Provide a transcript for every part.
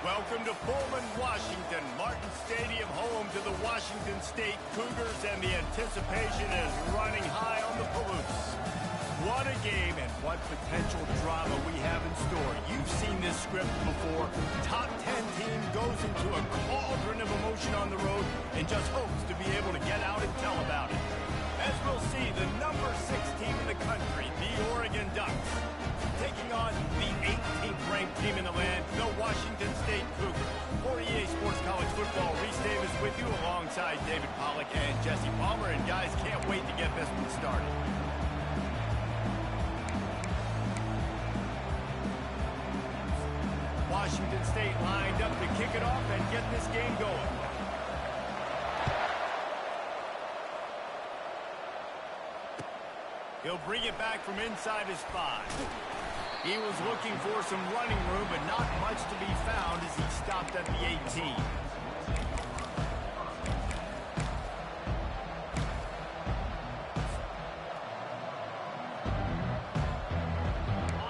Welcome to Pullman, Washington. Martin Stadium, home to the Washington State Cougars, and the anticipation is running high on the Palouse. What a game and what potential drama we have in store. You've seen this script before. Top 10 team goes into a cauldron of emotion on the road and just hopes to be able to get out and tell about it. As we'll see, the number 6 team in the country, the Oregon Ducks, taking on the 18th ranked team in the land, the Washington State Cougars. For EA Sports College Football, Reese Davis with you alongside David Pollack and Jesse Palmer. And guys, can't wait to get this one started. Washington State lined up to kick it off and get this game going. He'll bring it back from inside his 5. He was looking for some running room, but not much to be found as he stopped at the 18.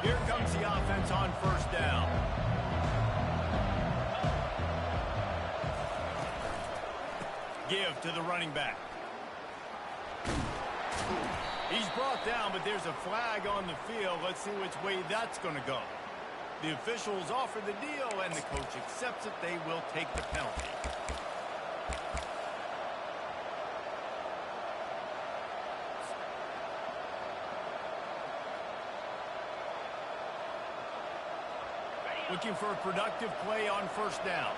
Here comes the offense on first down. Give to the running back. He's brought down, but there's a flag on the field. Let's see which way that's going to go. The officials offer the deal, and the coach accepts it. They will take the penalty. Looking for a productive play on first down.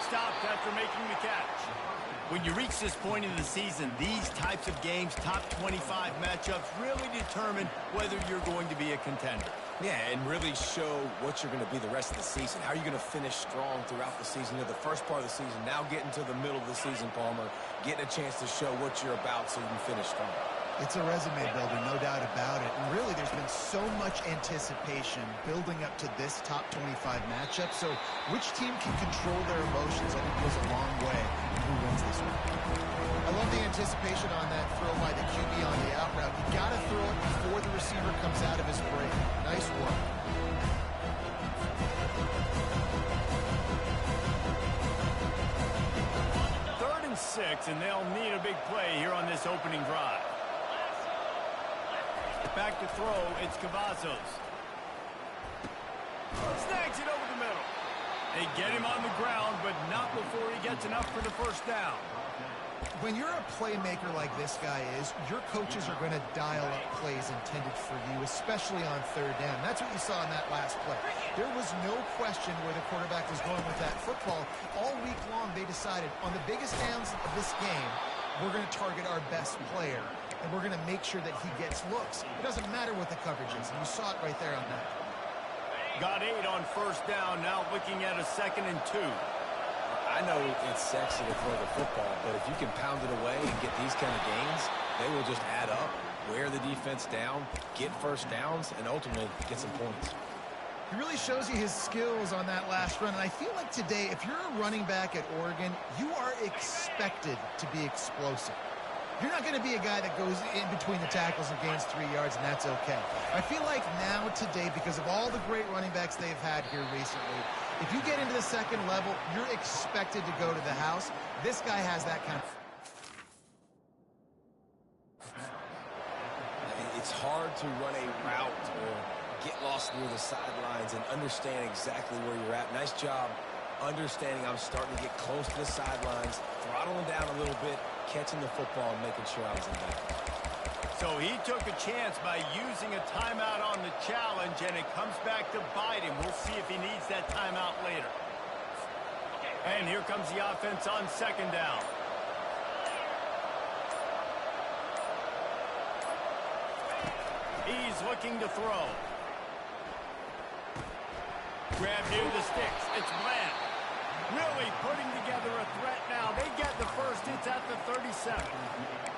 Stopped after making the catch. When you reach this point in the season, these types of games, top 25 matchups, really determine whether you're going to be a contender. Yeah, and really show what you're going to be the rest of the season. How are you going to finish strong throughout the season? You know, the first part of the season, now getting to the middle of the season, Palmer, getting a chance to show what you're about so you can finish strong. It's a resume builder, no doubt about it. And really, there's been so much anticipation building up to this top 25 matchup. So which team can control their emotions, I think, goes a long way in who wins this one. I love the anticipation on that throw by the QB on the out route. You got to throw it before the receiver comes out of his break. Nice work. Third and 6, and they'll need a big play here on this opening drive. Back to throw, it's Cavazos. Snags it over the middle. They get him on the ground, but not before he gets enough for the first down. When you're a playmaker like this guy is, your coaches are going to dial up plays intended for you, especially on third down. That's what you saw in that last play. There was no question where the quarterback was going with that football. All week long, they decided on the biggest downs of this game, we're going to target our best player, and we're going to make sure that he gets looks. It doesn't matter what the coverage is, and you saw it right there on that. Got 8 on first down, now looking at a 2nd and 2. I know it's sexy to throw the football, but if you can pound it away and get these kind of gains, they will just add up, wear the defense down, get first downs, and ultimately get some points. He really shows you his skills on that last run, and I feel like today, if you're a running back at Oregon, you are expected to be explosive. You're not going to be a guy that goes in between the tackles and gains 3 yards, and that's okay. I feel like now, today, because of all the great running backs they've had here recently, if you get into the second level, you're expected to go to the house. This guy has that kind of... It's hard to run a route or get lost near the sidelines and understand exactly where you're at. Nice job understanding I'm starting to get close to the sidelines, throttling down a little bit, catching the football and making sure I was in bounds. So he took a chance by using a timeout on the challenge, and it comes back to bite him. We'll see if he needs that timeout later. And here comes the offense on 2nd down. He's looking to throw. Grab near the sticks. It's Bland. Really putting together a threat now. They get the first. It's at the 37.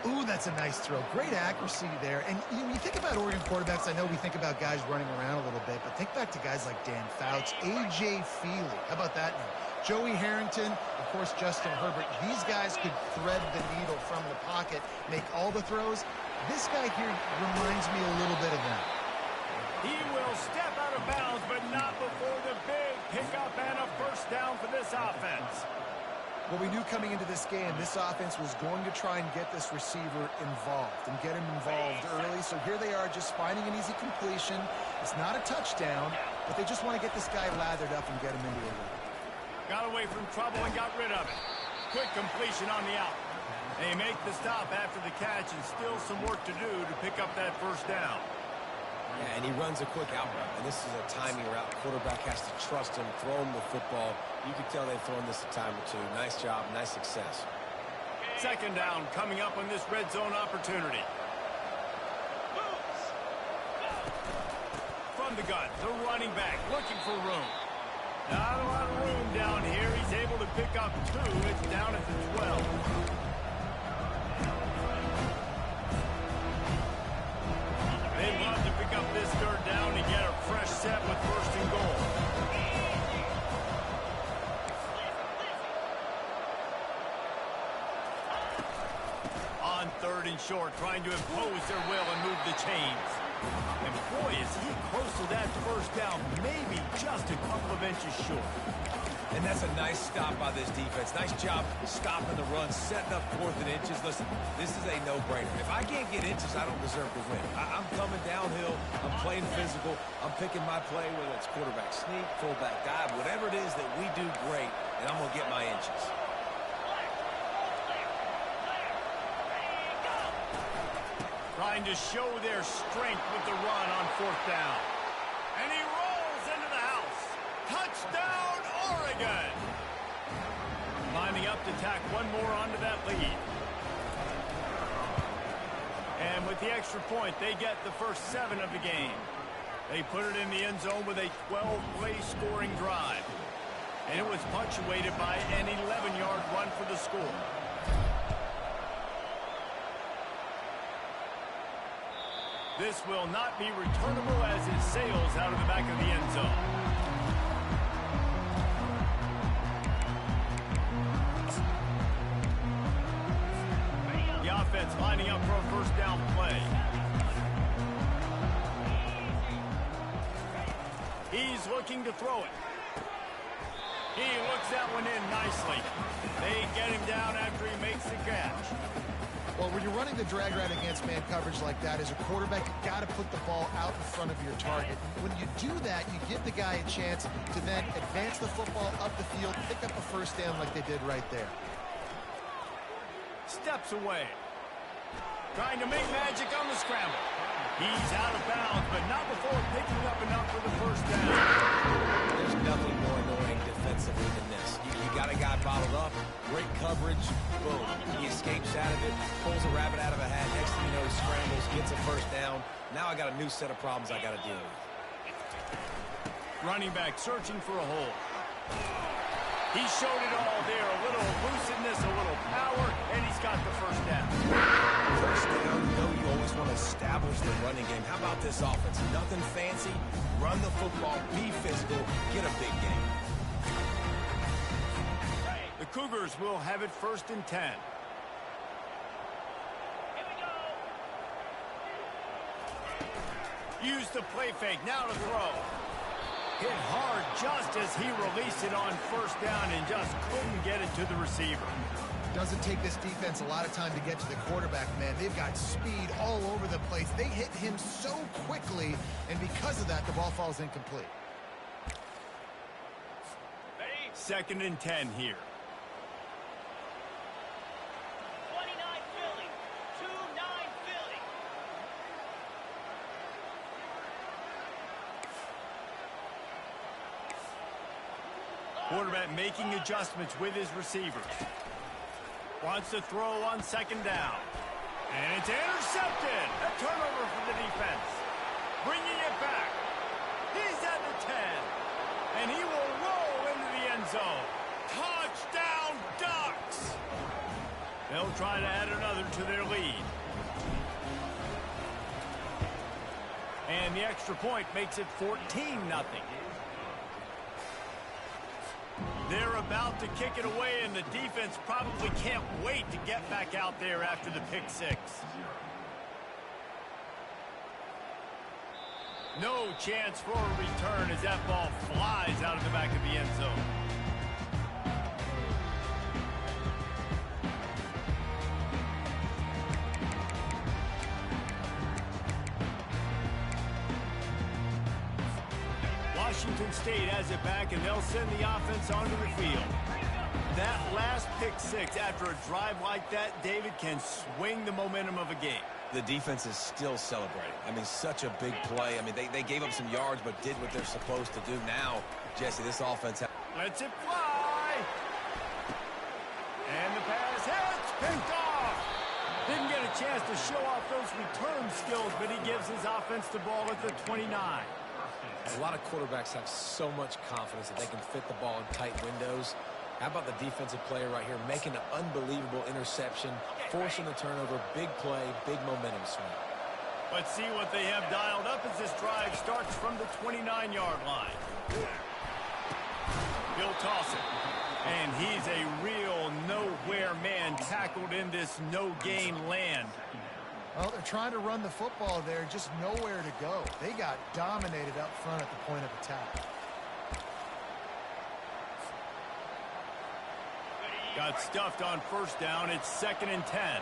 Ooh, that's a nice throw. Great accuracy there. And you know, you think about Oregon quarterbacks, I know we think about guys running around a little bit, but think back to guys like Dan Fouts, A.J. Feely. How about that name? Joey Harrington, of course, Justin Herbert. These guys could thread the needle from the pocket, make all the throws. This guy here reminds me a little bit of that. He will step out of bounds, but not before the big pickup and a first down for this offense. Well, we knew coming into this game, this offense was going to try and get this receiver involved and get him involved early. So here they are just finding an easy completion. It's not a touchdown, but they just want to get this guy lathered up and get him into a rhythm. Got away from trouble and got rid of it. Quick completion on the out. They make the stop after the catch and still some work to do to pick up that first down. Yeah, and he runs a quick out route, and this is a timing route. Quarterback has to trust him, throw him the football. You can tell they've thrown this a time or two. Nice job, nice success. Second down coming up on this red zone opportunity. From the gun, the running back looking for room. Not a lot of room down here. He's able to pick up 2. It's down at the 12. They'd love to pick up this third down and get a fresh set with first and goal. On third and short, trying to impose their will and move the chains. And boy, is he close to that first down, maybe just a couple of inches short. And that's a nice stop by this defense. Nice job stopping the run, setting up 4th and inches. Listen, this is a no-brainer. If I can't get inches, I don't deserve to win. I'm coming downhill. I'm playing physical. I'm picking my play, whether it's quarterback sneak, fullback dive, whatever it is that we do great, and I'm going to get my inches. Trying to show their strength with the run on 4th down. And he rolls into the house. Touchdown, Oregon! Lining up to tack one more onto that lead. And with the extra point, they get the first 7 of the game. They put it in the end zone with a 12-play scoring drive. And it was punctuated by an 11-yard run for the score. This will not be returnable as it sails out of the back of the end zone. The offense lining up for a first down play. He's looking to throw it. He looks that one in nicely. They get him down after he makes the catch. Well, when you're running the drag route against man coverage like that, as a quarterback, you got to put the ball out in front of your target. When you do that, you give the guy a chance to then advance the football up the field, pick up a first down like they did right there. Steps away. Trying to make magic on the scramble. He's out of bounds, but not before picking up enough for the first down. There's nothing more annoying defensively than this. You got a guy bottled up, great coverage, boom. He escapes out of it, pulls a rabbit out of a hat. Next thing you know, he scrambles, gets a first down. Now I got a new set of problems I got to deal with. Running back searching for a hole. He showed it all there. A little elusiveness, a little power, and he's got the first down. First down, you know you always want to establish the running game. How about this offense? Nothing fancy. Run the football, be physical, get a big game. The Cougars will have it 1st and 10. Use the play fake, now to throw. Hit hard just as he released it on first down and just couldn't get it to the receiver. Doesn't take this defense a lot of time to get to the quarterback, man. They've got speed all over the place. They hit him so quickly, and because of that, the ball falls incomplete. 2nd and 10 here. 29 Philly. 2-9 Philly. Quarterback making adjustments with his receivers. Wants to throw on 2nd down. And it's intercepted. A turnover for the defense. Bringing it back. He's at the 10. And he will roll into the end zone. Touchdown Ducks! They'll try to add another to their lead. And the extra point makes it 14-0. They're about to kick it away, and the defense probably can't wait to get back out there after the pick six. No chance for a return as that ball flies out of the back of the end zone. Washington State has it back, and they'll send the offense onto the field. That last pick six after a drive like that, David, can swing the momentum of a game. The defense is still celebrating. I mean, such a big play. I mean, they gave up some yards but did what they're supposed to do. Now, Jesse, this offense... Lets it fly. And the pass hits. Picked off. Didn't get a chance to show off those return skills, but he gives his offense the ball at the 29. A lot of quarterbacks have so much confidence that they can fit the ball in tight windows. How about the defensive player right here making an unbelievable interception, forcing the turnover, big play, big momentum swing. Let's see what they have dialed up as this drive starts from the 29-yard line. He'll toss it. And he's a real nowhere man tackled in this no-gain land. Well, they're trying to run the football there, just nowhere to go. They got dominated up front at the point of attack. Got stuffed on first down. It's 2nd and 10.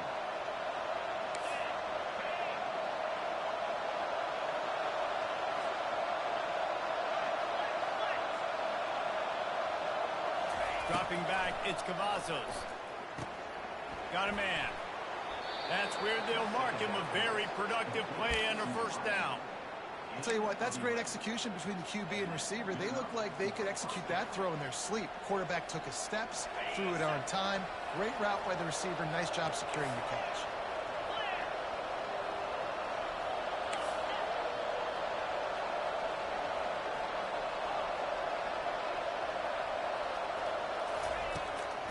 Dropping back, it's Cavazos. Got a man. That's where they'll mark him. A very productive play and a first down. I'll tell you what, that's great execution between the QB and receiver. They look like they could execute that throw in their sleep. Quarterback took his steps, threw it on time. Great route by the receiver. Nice job securing the catch.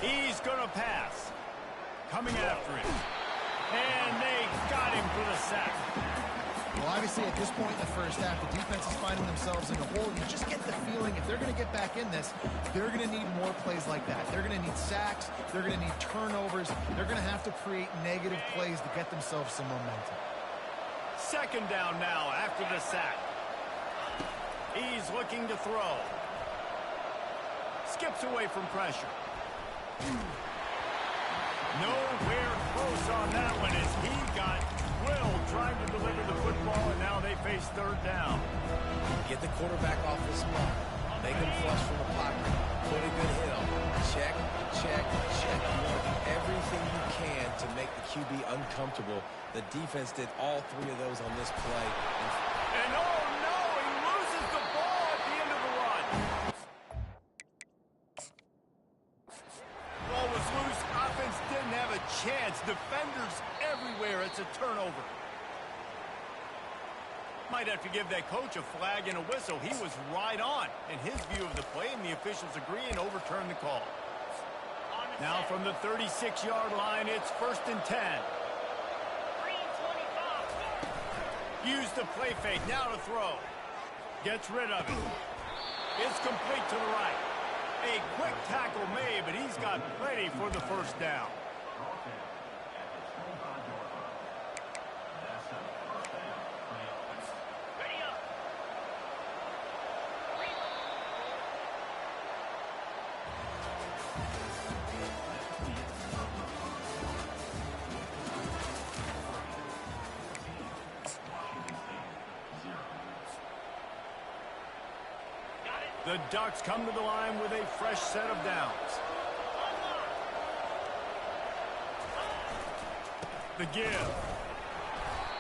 He's going to pass. Coming after him. And they got him for the sack. Well, obviously, at this point in the first half, the defense is finding themselves in a hole. You just get the feeling if they're going to get back in this, they're going to need more plays like that. They're going to need sacks. They're going to need turnovers. They're going to have to create negative plays to get themselves some momentum. 2nd down now after the sack. He's looking to throw. Skips away from pressure. Nowhere close on that one as he got drilled trying to deliver the football, and now they face 3rd down. Get the quarterback off the spot. Make him flush from the pocket. Put a good hit on him. Check, check, check. You want to do everything you can to make the QB uncomfortable. The defense did all 3 of those on this play. And oh no, he loses the ball at the end of the run. Ball was loose. Offense didn't have a chance. Defenders everywhere. It's a turnover. Might have to give that coach a flag and a whistle. He was right on in his view of the play, and the officials agree and overturn the call. Now from the 36-yard line, it's 1st and 10. Use the play fake. Now to throw. Gets rid of it. It's complete to the right. A quick tackle made, but he's got plenty for the first down. The Ducks come to the line with a fresh set of downs. The give.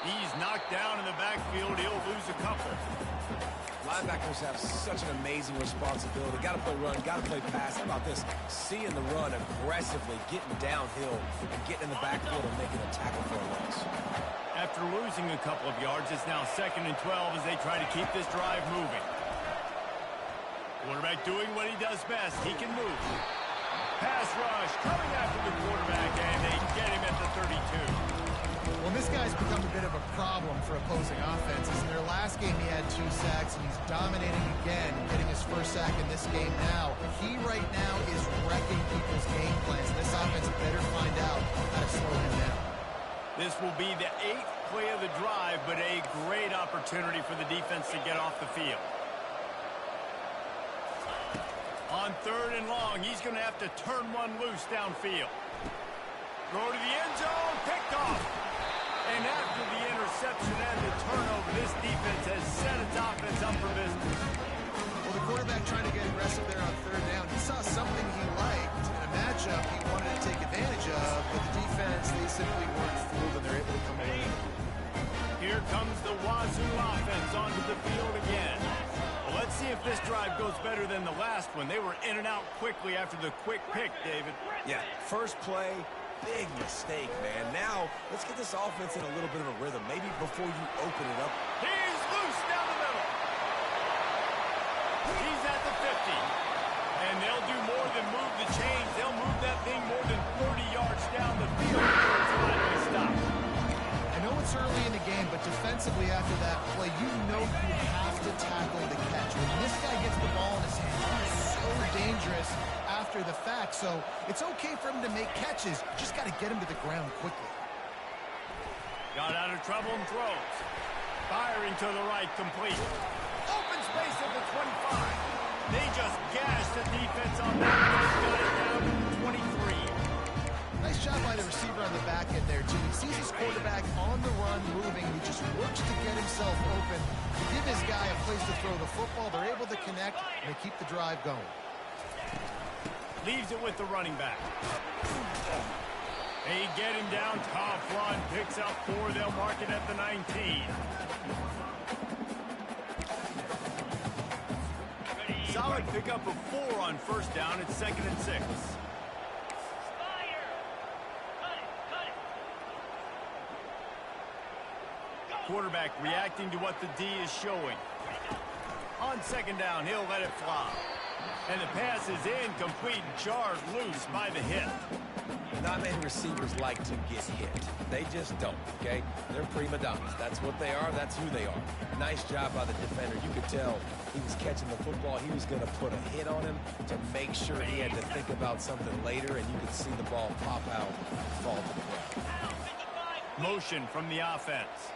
He's knocked down in the backfield. He'll lose a couple. Linebackers have such an amazing responsibility. Got to play run, got to play pass. How about this? Seeing the run aggressively, getting downhill, and getting in the backfield and making a tackle for a loss. After losing a couple of yards, it's now 2nd and 12 as they try to keep this drive moving. Quarterback doing what he does best. He can move. Pass rush coming after the quarterback, and they get him at the 32. Well, this guy's become a bit of a problem for opposing offenses. In their last game, he had 2 sacks, and he's dominating again, getting his first sack in this game now. He right now is wrecking people's game plans. This offense better find out how to slow him down. This will be the 8th play of the drive, but a great opportunity for the defense to get off the field. On 3rd and long, he's going to have to turn one loose downfield. Throw to the end zone, picked off. And after the interception and the turnover, this defense has set its offense up for business. Well, the quarterback trying to get aggressive there on 3rd down. He saw something he liked in a matchup he wanted to take advantage of, but the defense, they simply weren't fooled, and they're able to come away. Here comes the Wazoo offense onto the field again. Well, let's see if this drive goes better than the last one. They were in and out quickly after the quick pick, David. Yeah, first play, big mistake, man. Now, let's get this offense in a little bit of a rhythm. Maybe before you open it up. He's loose down the middle. He's at the 50. And they'll do more than move the chains. They'll move that thing more than 40 yards down the field before it's finally stopped. I know it's early in the game, but defensively after that play, you know you have to tackle the catch. When this guy gets the ball in his hands, he's so dangerous after the fact. So it's okay for him to make catches. Just got to get him to the ground quickly. Got out of trouble and throws. Firing to the right, complete. Open space at the 25. They just gashed the defense on that one. Got it down to the 23. Nice job by the receiver on the back end there, too. He sees his quarterback on the run moving. He just works to get himself open. To give his guy a place to throw the football, they're able to connect, and they keep the drive going. Leaves it with the running back. They get him down. Tough run. Picks up 4. They'll mark it at the 19. Solid pickup of 4 on 1st down. It's 2nd and 6. Quarterback reacting to what the D is showing. On 2nd down, he'll let it fly. And the pass is incomplete, jarred loose by the hit. Not many receivers like to get hit. They just don't, okay? They're prima donnas. That's what they are. That's who they are. Nice job by the defender. You could tell he was catching the football. He was going to put a hit on him to make sure he had to think about something later, and you could see the ball pop out and fall to the ground. Motion from the offense.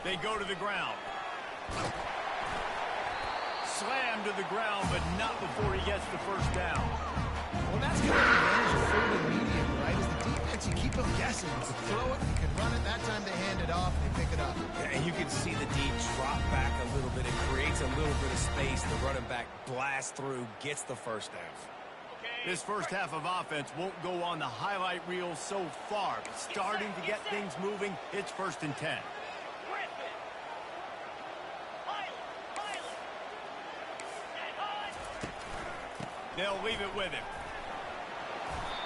They go to the ground. Slam to the ground, but not before he gets the 1st down. Well, that's going to be the advantage of 3rd and medium, right? As the defense, you keep them guessing. You can throw it, you can run it. That time they hand it off, and they pick it up. Yeah, and you can see the D drop back a little bit. It creates a little bit of space. The running back blasts through, gets the 1st down. This first half of offense won't go on the highlight reel so far, but starting to get things moving, it's 1st and 10. They'll leave it with him.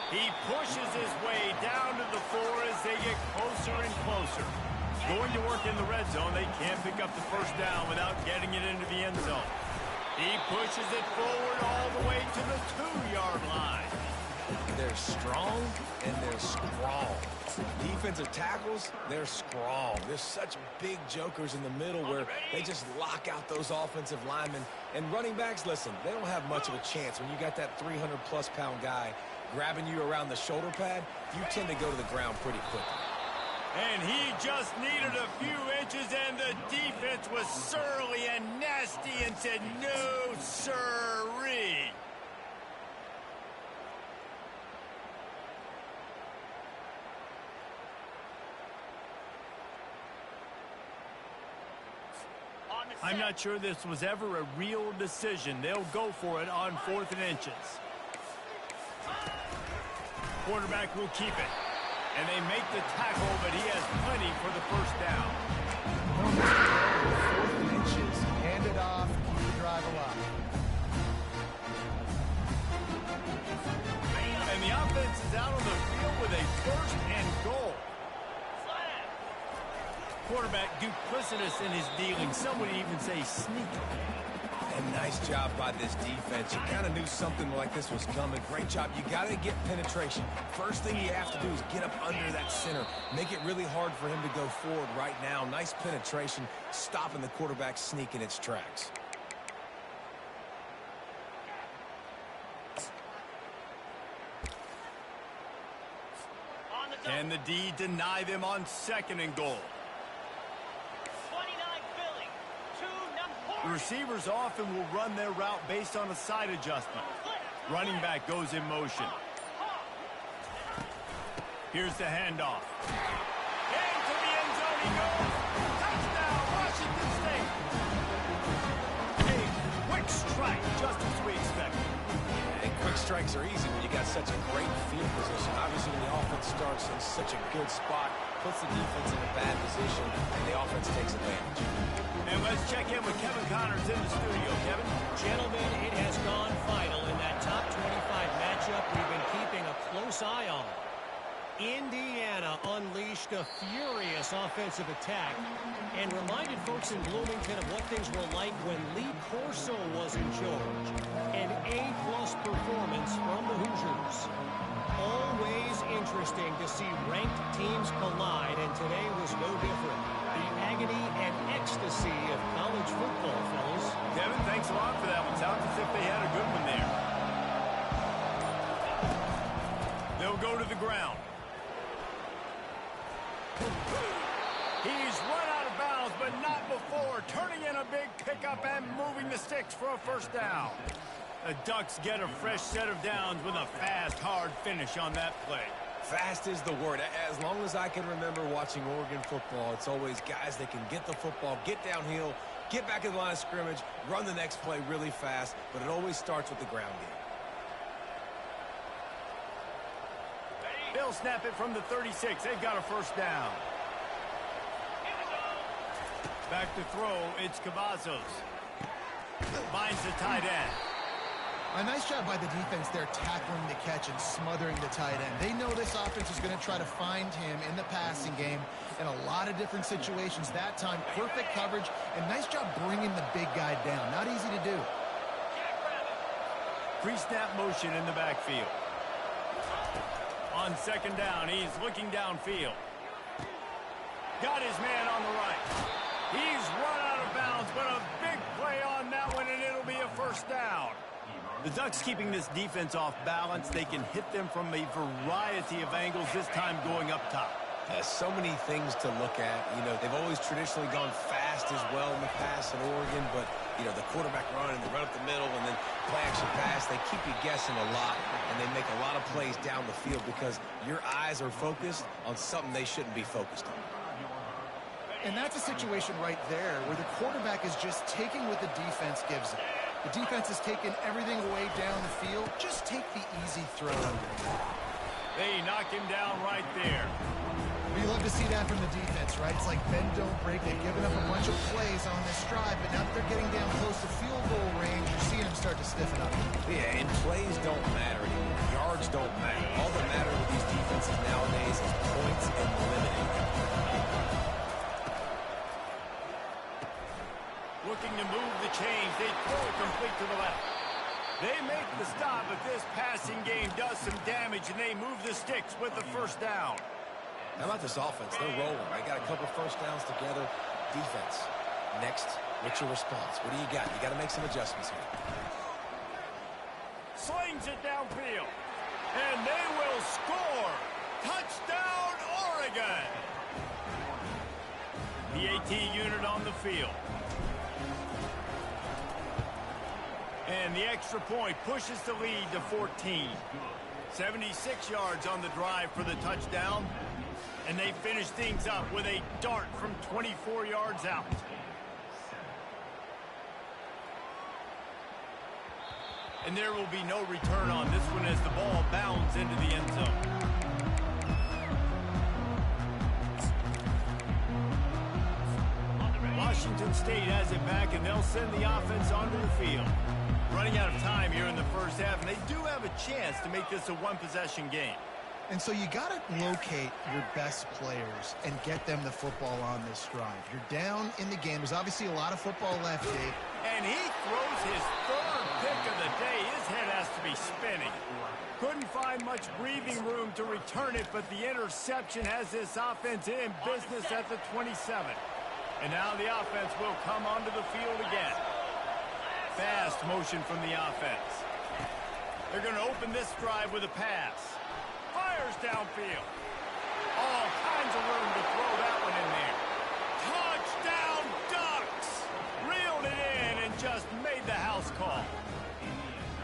He pushes his way down to the 4 as they get closer and closer. Going to work in the red zone. They can't pick up the 1st down without getting it into the end zone. He pushes it forward all the way to the 2-yard line. They're strong and they're strong. Defensive tackles, they're strong. There's such big jokers in the middle where they just lock out those offensive linemen. And running backs, listen, they don't have much of a chance. When you got that 300-plus pound guy grabbing you around the shoulder pad, you tend to go to the ground pretty quickly. And he just needed a few inches, and the defense was surly and nasty and said, no, sirree. I'm not sure this was ever a real decision. They'll go for it on 4th and inches. Quarterback will keep it. And they make the tackle, but he has plenty for the 1st down. 4th and inches. Hand it off. Keep the drive alive. And the offense is out on the field with a 1st and goal. Quarterback duplicitous in his dealing. Some would even say sneaky. And A nice job by this defense. You kind of knew something like this was coming. Great job. You got to get penetration. First thing you have to do is get up under that center. Make it really hard for him to go forward right now. Nice penetration, stopping the quarterback sneak in its tracks. Can the D deny them on 2nd and goal? 29 Philly. 2 The receivers often will run their route based on a side adjustment. Running back goes in motion. Here's the handoff. Into the end zone he goes. Touchdown, Washington State. A quick strike, just as we expected. And quick strikes are easy when you got such a great field position. Obviously, when the offense starts in such a good spot, puts the defense in a bad position, and the offense takes advantage. And let's check in with Kevin Connors in the studio. Kevin? Gentlemen, it has gone final in that top 25 matchup we've been keeping a close eye on. Indiana unleashed a furious offensive attack and reminded folks in Bloomington of what things were like when Lee Corso was in charge. An A-plus performance from the Hoosiers. Always interesting to see ranked teams collide, and today was no different. The agony and ecstasy of college football, fellas. Kevin, thanks a lot for that one. Sounds as if they had a good one there. They'll go to the ground. He's run out of bounds, but not before. Turning in a big pickup and moving the sticks for a first down. The Ducks get a fresh set of downs with a fast, hard finish on that play. Fast is the word. As long as I can remember watching Oregon football, it's always guys that can get the football, get downhill, get back in the line of scrimmage, run the next play really fast, but it always starts with the ground game. They'll snap it from the 36. They've got a first down. Back to throw, it's Cavazos. Finds the tight end. A nice job by the defense there tackling the catch and smothering the tight end. They know this offense is going to try to find him in the passing game in a lot of different situations. That time, perfect coverage, and nice job bringing the big guy down. Not easy to do. Pre-snap motion in the backfield. On 2nd down, he's looking downfield. Got his man on the right. He's run out of bounds, but a big play on that one, and it'll be a first down. The Ducks keeping this defense off balance. They can hit them from a variety of angles, this time going up top. So many things to look at. You know, they've always traditionally gone fast as well in the past in Oregon, but, you know, the quarterback run and the run up the middle and then play action pass, they keep you guessing a lot, and they make a lot of plays down the field because your eyes are focused on something they shouldn't be focused on. And that's a situation right there where the quarterback is just taking what the defense gives him. The defense is taking everything away down the field. Just take the easy throw. They knock him down right there. We love to see that from the defense, right? It's like bend, don't break. They've given up a bunch of plays on this drive, but now that they're getting down close to field goal range, you're seeing them start to stiffen up. Yeah, and plays don't matter anymore. Yards don't matter. All that matter with these defenses nowadays is points and limiting. Looking to move the chains. They throw it complete to the left. They make the stop, but this passing game does some damage, and they move the sticks with the first down. How about this offense? They're rolling. They got a couple first downs together. Defense. Next, what's your response? What do you got? You got to make some adjustments here. Slings it downfield. And they will score. Touchdown, Oregon. The AT unit on the field. And the extra point pushes the lead to 14. 76 yards on the drive for the touchdown. And they finish things up with a dart from 24 yards out. And there will be no return on this one as the ball bounds into the end zone. Washington State has it back, and they'll send the offense onto the field. Running out of time here in the first half, and they do have a chance to make this a one-possession game. And so you got to locate your best players and get them the football on this drive. You're down in the game. There's obviously a lot of football left, Dave. And he throws his today, his head has to be spinning. Couldn't find much breathing room to return it, but the interception has this offense in business at the 27. And now the offense will come onto the field again. Fast motion from the offense. They're going to open this drive with a pass. Fires downfield. All kinds of room to throw that one in there. Touchdown Ducks! Reeled it in and just made the house call.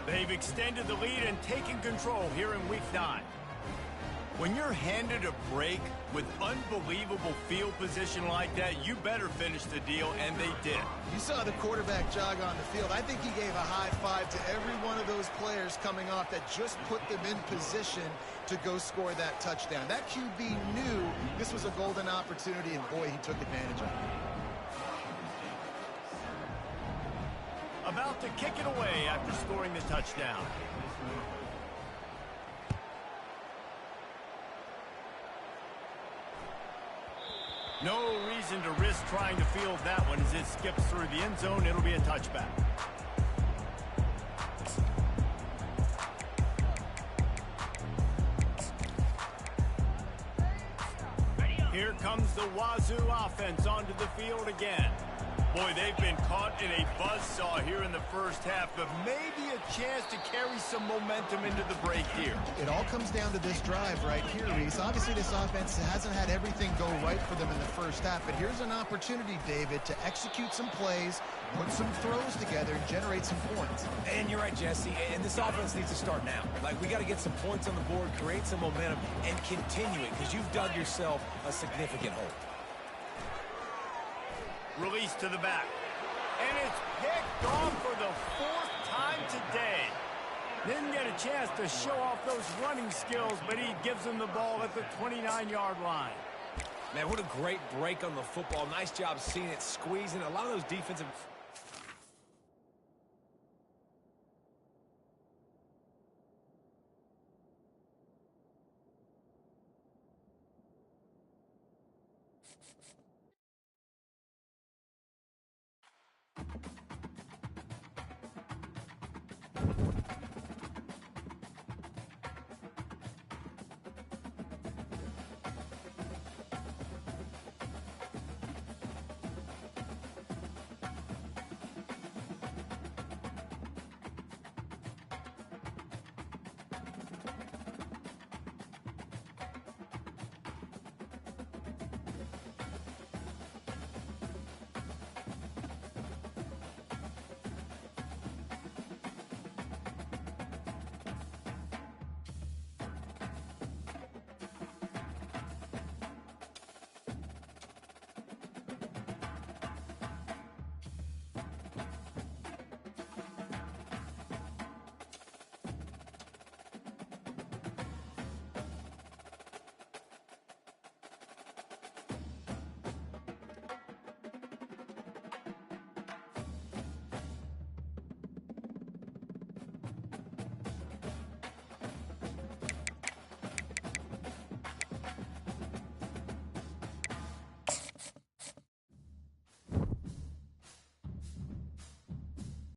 They've extended the lead and taken control here in Week 9. When you're handed a break with unbelievable field position like that, you better finish the deal, and they did. You saw the quarterback jog on the field. I think he gave a high five to every one of those players coming off that just put them in position to go score that touchdown. That QB knew this was a golden opportunity, and boy, he took advantage of it. About to kick it away after scoring the touchdown. No reason to risk trying to field that one as it skips through the end zone. It'll be a touchback. Here comes the Wazoo offense onto the field again. Boy, they've been caught in a buzzsaw here in the first half, but maybe a chance to carry some momentum into the break here. It all comes down to this drive right here, Reese. Obviously, this offense hasn't had everything go right for them in the first half, but here's an opportunity, David, to execute some plays, put some throws together, and generate some points. And you're right, Jesse, and this offense needs to start now. Like, we got to get some points on the board, create some momentum, and continue it, because you've dug yourself a significant hole. Release to the back. And it's picked off for the 4th time today. Didn't get a chance to show off those running skills, but he gives them the ball at the 29-yard line. Man, what a great break on the football. Nice job seeing it, squeezing. A lot of those defensive...